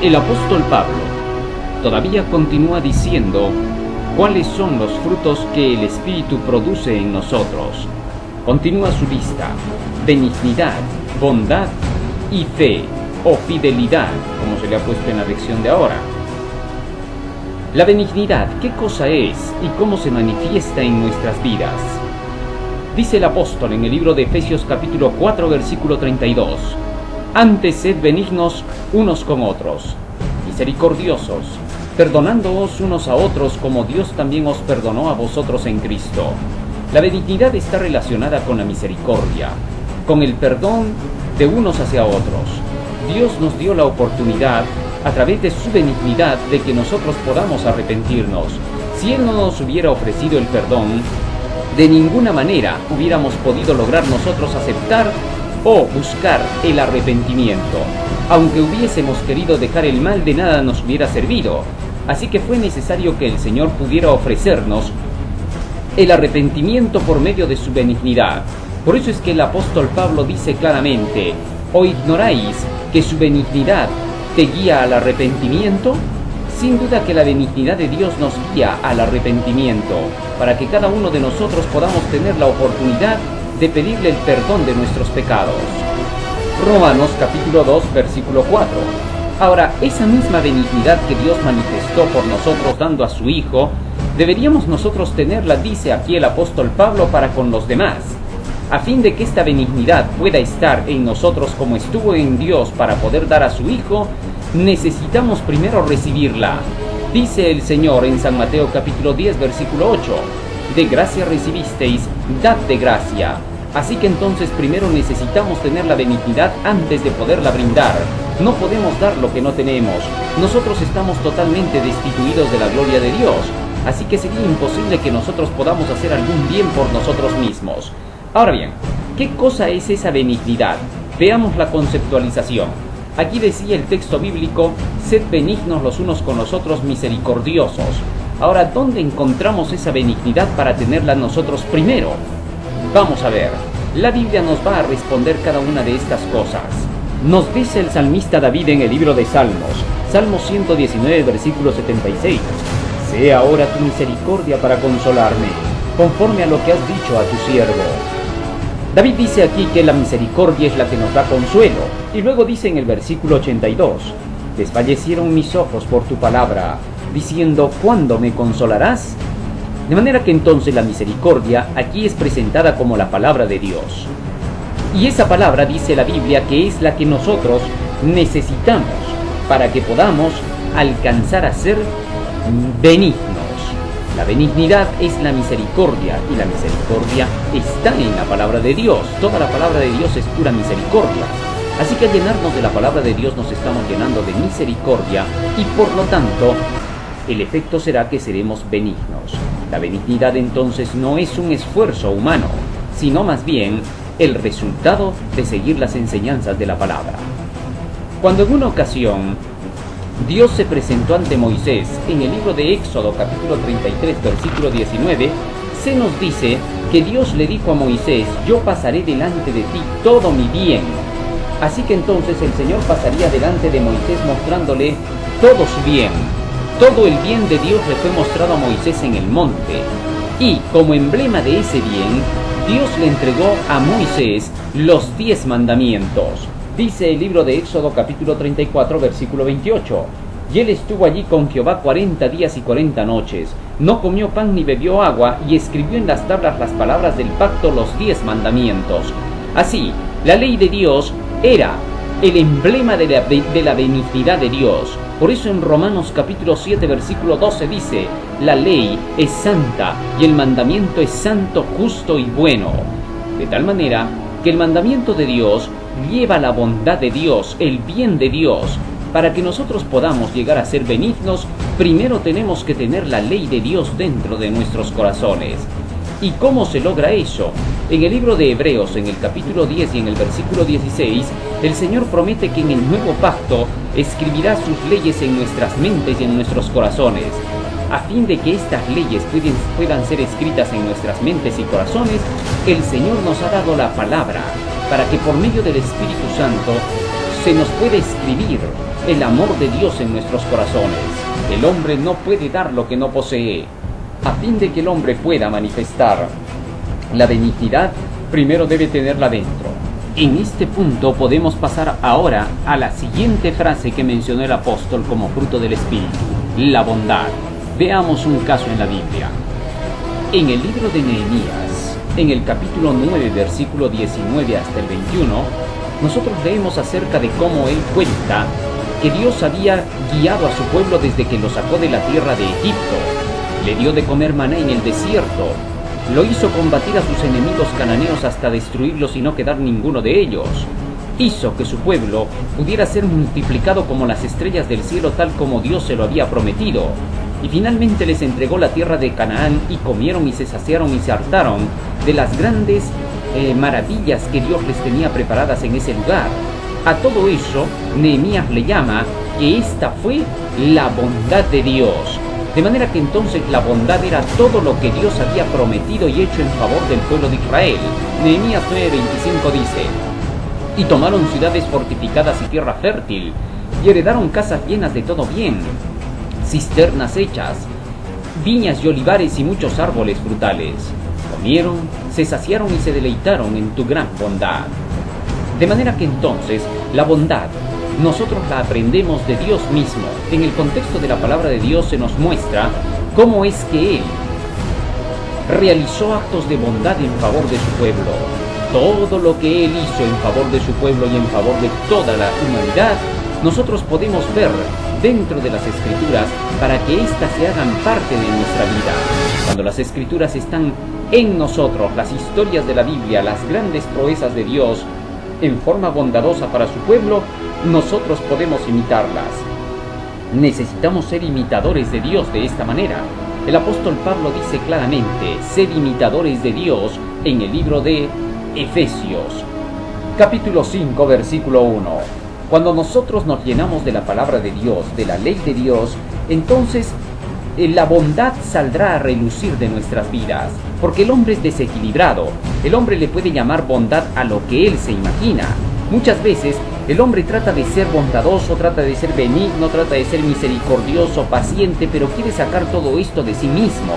El apóstol Pablo todavía continúa diciendo cuáles son los frutos que el Espíritu produce en nosotros. Continúa su lista: benignidad, bondad y fe o fidelidad, como se le ha puesto en la lección de ahora. La benignidad, ¿qué cosa es y cómo se manifiesta en nuestras vidas? Dice el apóstol en el libro de Efesios capítulo 4 versículo 32: Antes sed benignos unos con otros, misericordiosos, perdonándoos unos a otros como Dios también os perdonó a vosotros en Cristo. La benignidad está relacionada con la misericordia, con el perdón de unos hacia otros. Dios nos dio la oportunidad, a través de su benignidad, de que nosotros podamos arrepentirnos. Si Él no nos hubiera ofrecido el perdón, de ninguna manera hubiéramos podido lograr nosotros aceptar o buscar el arrepentimiento. Aunque hubiésemos querido dejar el mal, de nada nos hubiera servido. Así que fue necesario que el Señor pudiera ofrecernos el arrepentimiento por medio de su benignidad. Por eso es que el apóstol Pablo dice claramente: ¿o ignoráis que su benignidad te guía al arrepentimiento? Sin duda que la benignidad de Dios nos guía al arrepentimiento, para que cada uno de nosotros podamos tener la oportunidad de pedirle el perdón de nuestros pecados. Romanos capítulo 2 versículo 4. Ahora, esa misma benignidad que Dios manifestó por nosotros dando a su Hijo, deberíamos nosotros tenerla, dice aquí el apóstol Pablo, para con los demás. A fin de que esta benignidad pueda estar en nosotros como estuvo en Dios para poder dar a su Hijo, necesitamos primero recibirla. Dice el Señor en San Mateo capítulo 10 versículo 8: de gracia recibisteis, dad de gracia. Así que entonces primero necesitamos tener la benignidad antes de poderla brindar. No podemos dar lo que no tenemos. Nosotros estamos totalmente destituidos de la gloria de Dios. Así que sería imposible que nosotros podamos hacer algún bien por nosotros mismos. Ahora bien, ¿qué cosa es esa benignidad? Veamos la conceptualización. Aquí decía el texto bíblico: sed benignos los unos con los otros, misericordiosos. Ahora, ¿dónde encontramos esa benignidad para tenerla nosotros primero? Vamos a ver. La Biblia nos va a responder cada una de estas cosas. Nos dice el salmista David en el libro de Salmos, Salmo 119, versículo 76: sea ahora tu misericordia para consolarme, conforme a lo que has dicho a tu siervo. David dice aquí que la misericordia es la que nos da consuelo, y luego dice en el versículo 82: desfallecieron mis ojos por tu palabra, diciendo, ¿cuándo me consolarás? De manera que entonces la misericordia aquí es presentada como la palabra de Dios. Y esa palabra, dice la Biblia, que es la que nosotros necesitamos para que podamos alcanzar a ser benignos. La benignidad es la misericordia, y la misericordia está en la palabra de Dios. Toda la palabra de Dios es pura misericordia. Así que al llenarnos de la palabra de Dios nos estamos llenando de misericordia, y por lo tanto el efecto será que seremos benignos. La benignidad entonces no es un esfuerzo humano, sino más bien el resultado de seguir las enseñanzas de la palabra. Cuando en una ocasión Dios se presentó ante Moisés en el libro de Éxodo capítulo 33 versículo 19, se nos dice que Dios le dijo a Moisés: yo pasaré delante de ti todo mi bien. Así que entonces el Señor pasaría delante de Moisés mostrándole todo su bien. Todo el bien de Dios le fue mostrado a Moisés en el monte, y como emblema de ese bien, Dios le entregó a Moisés los 10 mandamientos. Dice el libro de Éxodo capítulo 34 versículo 28: y él estuvo allí con Jehová 40 días y 40 noches, no comió pan ni bebió agua, y escribió en las tablas las palabras del pacto, los 10 mandamientos. Así, la ley de Dios era el emblema de la benignidad de Dios. Por eso en Romanos capítulo 7 versículo 12 dice: la ley es santa y el mandamiento es santo, justo y bueno. De tal manera que el mandamiento de Dios lleva la bondad de Dios, el bien de Dios. Para que nosotros podamos llegar a ser benignos, primero tenemos que tener la ley de Dios dentro de nuestros corazones. ¿Y cómo se logra eso? En el libro de Hebreos, en el capítulo 10 y en el versículo 16, el Señor promete que en el nuevo pacto escribirá sus leyes en nuestras mentes y en nuestros corazones. A fin de que estas leyes puedan ser escritas en nuestras mentes y corazones, el Señor nos ha dado la palabra, para que por medio del Espíritu Santo se nos puede escribir el amor de Dios en nuestros corazones. El hombre no puede dar lo que no posee. A fin de que el hombre pueda manifestar la benignidad, primero debe tenerla dentro. En este punto podemos pasar ahora a la siguiente frase que mencionó el apóstol como fruto del Espíritu, la bondad. Veamos un caso en la Biblia. En el libro de Nehemías, en el capítulo 9, versículo 19 hasta el 21, nosotros leemos acerca de cómo él cuenta que Dios había guiado a su pueblo desde que lo sacó de la tierra de Egipto. Le dio de comer maná en el desierto. Lo hizo combatir a sus enemigos cananeos hasta destruirlos y no quedar ninguno de ellos. Hizo que su pueblo pudiera ser multiplicado como las estrellas del cielo, tal como Dios se lo había prometido. Y finalmente les entregó la tierra de Canaán y comieron y se saciaron y se hartaron de las grandes maravillas que Dios les tenía preparadas en ese lugar. A todo eso, Nehemías le llama que esta fue la bondad de Dios. De manera que entonces la bondad era todo lo que Dios había prometido y hecho en favor del pueblo de Israel. Nehemías 9:25 dice: y tomaron ciudades fortificadas y tierra fértil, y heredaron casas llenas de todo bien, cisternas hechas, viñas y olivares y muchos árboles frutales. Comieron, se saciaron y se deleitaron en tu gran bondad. De manera que entonces la bondad nosotros la aprendemos de Dios mismo. En el contexto de la palabra de Dios se nos muestra cómo es que Él realizó actos de bondad en favor de su pueblo. Todo lo que Él hizo en favor de su pueblo y en favor de toda la humanidad, nosotros podemos ver dentro de las Escrituras para que éstas se hagan parte de nuestra vida. Cuando las Escrituras están en nosotros, las historias de la Biblia, las grandes proezas de Dios en forma bondadosa para su pueblo, nosotros podemos imitarlas. Necesitamos ser imitadores de Dios de esta manera. El apóstol Pablo dice claramente: sed imitadores de Dios, en el libro de Efesios, capítulo 5, versículo 1. Cuando nosotros nos llenamos de la palabra de Dios, de la ley de Dios, entonces la bondad saldrá a relucir de nuestras vidas, porque el hombre es desequilibrado. El hombre le puede llamar bondad a lo que él se imagina. Muchas veces el hombre trata de ser bondadoso, trata de ser benigno, trata de ser misericordioso, paciente, pero quiere sacar todo esto de sí mismo.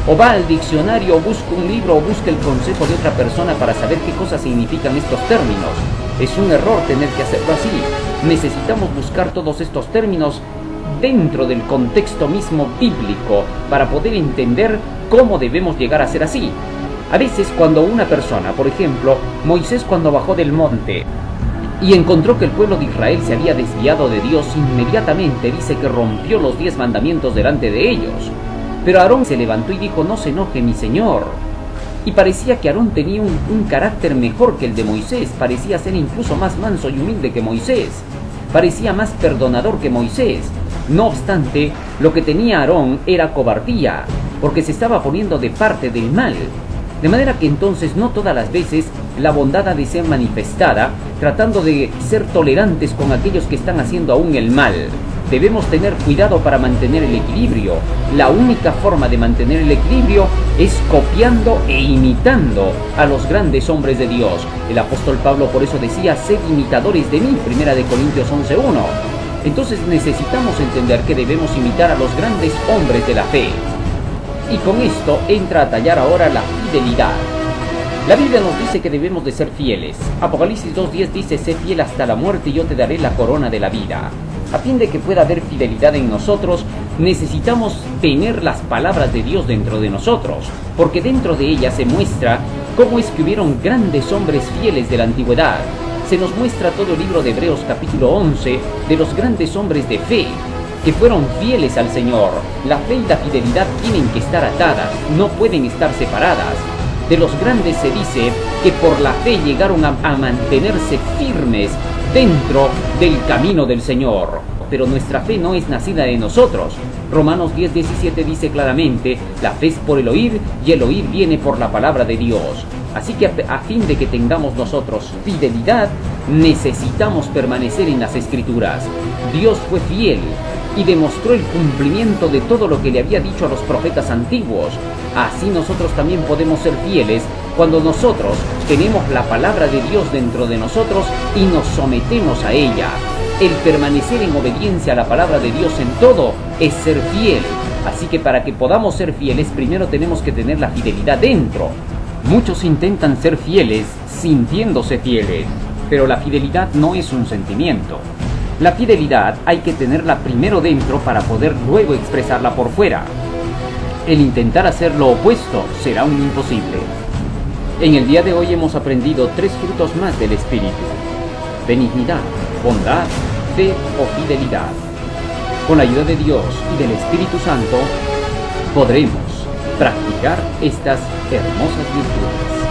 O va al diccionario, o busca un libro, o busca el consejo de otra persona para saber qué cosas significan estos términos. Es un error tener que hacerlo así. Necesitamos buscar todos estos términos dentro del contexto mismo bíblico para poder entender cómo debemos llegar a ser así. A veces cuando una persona, por ejemplo, Moisés cuando bajó del monte y encontró que el pueblo de Israel se había desviado de Dios, inmediatamente dice que rompió los 10 mandamientos delante de ellos. Pero Aarón se levantó y dijo: no se enoje mi señor. Y parecía que Aarón tenía un carácter mejor que el de Moisés, parecía ser incluso más manso y humilde que Moisés, parecía más perdonador que Moisés. No obstante, lo que tenía Aarón era cobardía, porque se estaba poniendo de parte del mal. De manera que entonces no todas las veces la bondad ha de ser manifestada tratando de ser tolerantes con aquellos que están haciendo aún el mal. Debemos tener cuidado para mantener el equilibrio. La única forma de mantener el equilibrio es copiando e imitando a los grandes hombres de Dios. El apóstol Pablo por eso decía: sed imitadores de mí, 1 Corintios 11:1. Entonces necesitamos entender que debemos imitar a los grandes hombres de la fe. Y con esto entra a tallar ahora la fidelidad. La Biblia nos dice que debemos de ser fieles. Apocalipsis 2:10 dice: sé fiel hasta la muerte y yo te daré la corona de la vida. A fin de que pueda haber fidelidad en nosotros, necesitamos tener las palabras de Dios dentro de nosotros, porque dentro de ellas se muestra cómo es que hubieron grandes hombres fieles de la antigüedad. Se nos muestra todo el libro de Hebreos capítulo 11 de los grandes hombres de fe que fueron fieles al Señor. La fe y la fidelidad tienen que estar atadas, no pueden estar separadas. De los grandes se dice que por la fe llegaron a mantenerse firmes dentro del camino del Señor. Pero nuestra fe no es nacida de nosotros. Romanos 10:17 dice claramente: la fe es por el oír y el oír viene por la palabra de Dios. Así que a fin de que tengamos nosotros fidelidad, necesitamos permanecer en las Escrituras. Dios fue fiel y demostró el cumplimiento de todo lo que le había dicho a los profetas antiguos. Así nosotros también podemos ser fieles Cuando nosotros tenemos la palabra de Dios dentro de nosotros y nos sometemos a ella, el permanecer en obediencia a la palabra de Dios en todo es ser fiel. Así que para que podamos ser fieles, primero tenemos que tener la fidelidad dentro. Muchos intentan ser fieles sintiéndose fieles, pero la fidelidad no es un sentimiento. La fidelidad hay que tenerla primero dentro para poder luego expresarla por fuera. El intentar hacer lo opuesto será un imposible. En el día de hoy hemos aprendido 3 frutos más del Espíritu: benignidad, bondad, fe o fidelidad. Con la ayuda de Dios y del Espíritu Santo podremos practicar estas hermosas virtudes.